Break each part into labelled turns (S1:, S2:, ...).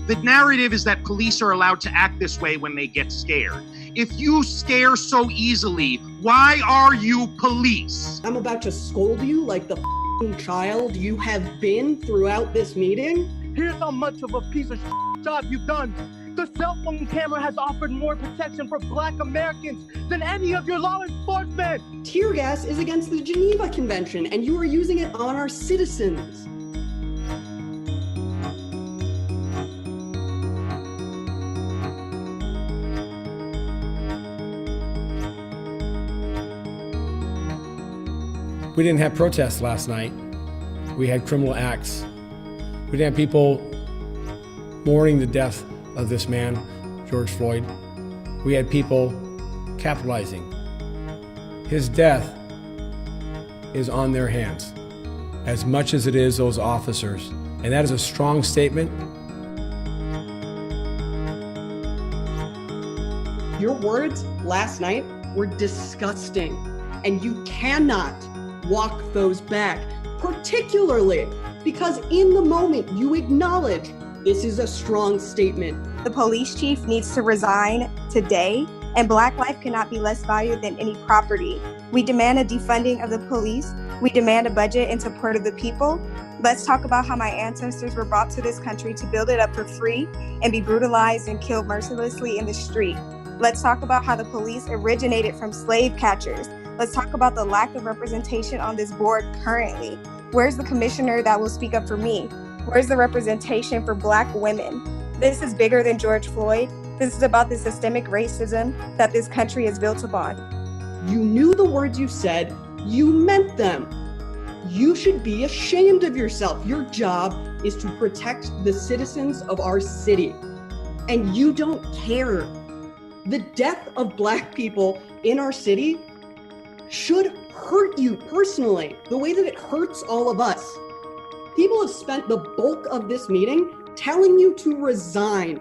S1: The narrative is that police are allowed to act this way when they get scared. If you scare so easily, why are you police?
S2: I'm about to scold you like the child you have been throughout this meeting.
S3: Here's how much of a piece of job you've done. The cell phone camera has offered more protection for Black Americans than any of your law enforcement.
S2: Tear gas is against the Geneva Convention, and you are using it on our citizens.
S4: We didn't have protests last night. We had criminal acts. We didn't have people mourning the death of this man, George Floyd. We had people capitalizing. His death is on their hands, as much as it is those officers. And that is a strong statement.
S2: Your words last night were disgusting, and you cannot walk those back, particularly because in the moment you acknowledge this is a strong statement.
S5: The police chief needs to resign today, and Black life cannot be less valued than any property. We demand a defunding of the police. We demand a budget in support of the people. Let's talk about how my ancestors were brought to this country to build it up for free and be brutalized and killed mercilessly in the street. Let's talk about how the police originated from slave catchers. Let's talk about the lack of representation on this board currently. Where's the commissioner that will speak up for me? Where's the representation for Black women? This is bigger than George Floyd. This is about the systemic racism that this country is built upon.
S2: You knew the words you said, you meant them. You should be ashamed of yourself. Your job is to protect the citizens of our city, and you don't care. The death of Black people in our city should hurt you personally, the way that it hurts all of us. People have spent the bulk of this meeting telling you to resign.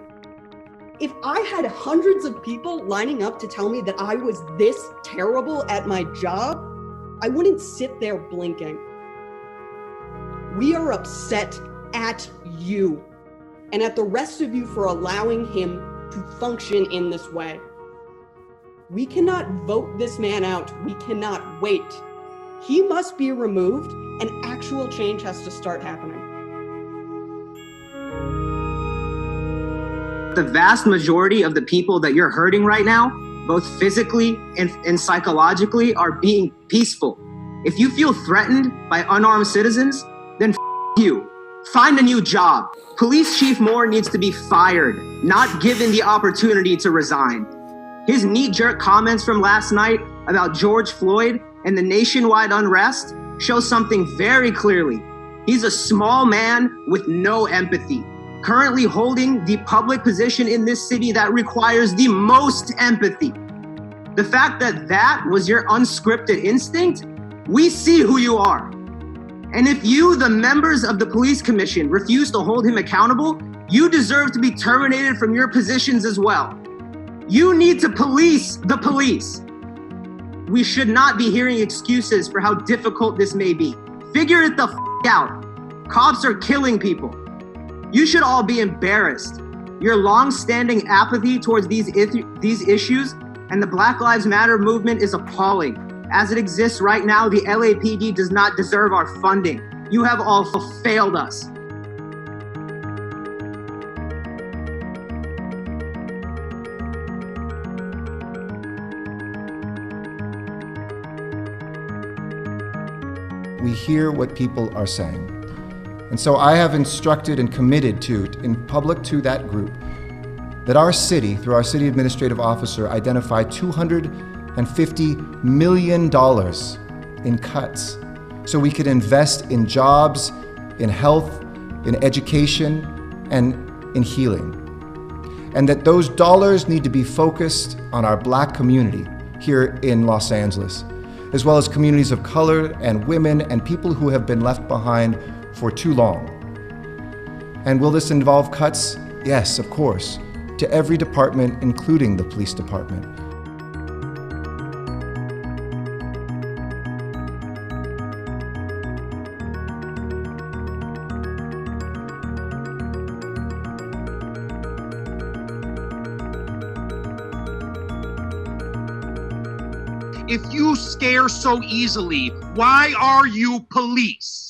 S2: If I had hundreds of people lining up to tell me that I was this terrible at my job, I wouldn't sit there blinking. We are upset at you and at the rest of you for allowing him to function in this way. We cannot vote this man out. We cannot wait. He must be removed, and actual change has to start happening.
S6: The vast majority of the people that you're hurting right now, both physically and psychologically, are being peaceful. If you feel threatened by unarmed citizens, then you. Find a new job. Police Chief Moore needs to be fired, not given the opportunity to resign. His knee-jerk comments from last night about George Floyd and the nationwide unrest show something very clearly. He's a small man with no empathy, currently holding the public position in this city that requires the most empathy. The fact that that was your unscripted instinct, we see who you are. And if you, the members of the police commission, refuse to hold him accountable, you deserve to be terminated from your positions as well. You need to police the police. We should not be hearing excuses for how difficult this may be. Figure it the out. Cops are killing people. You should all be embarrassed. Your long-standing apathy towards these issues and the Black Lives Matter movement is appalling. As it exists right now, the LAPD does not deserve our funding. You have all failed us.
S7: We hear what people are saying. And so I have instructed and committed to, in public to that group, that our city, through our city administrative officer, identify $250 million in cuts so we could invest in jobs, in health, in education, and in healing. And that those dollars need to be focused on our Black community here in Los Angeles, as well as communities of color and women and people who have been left behind for too long. And will this involve cuts? Yes, of course, to every department, including the police department.
S1: If you scare so easily, why are you police?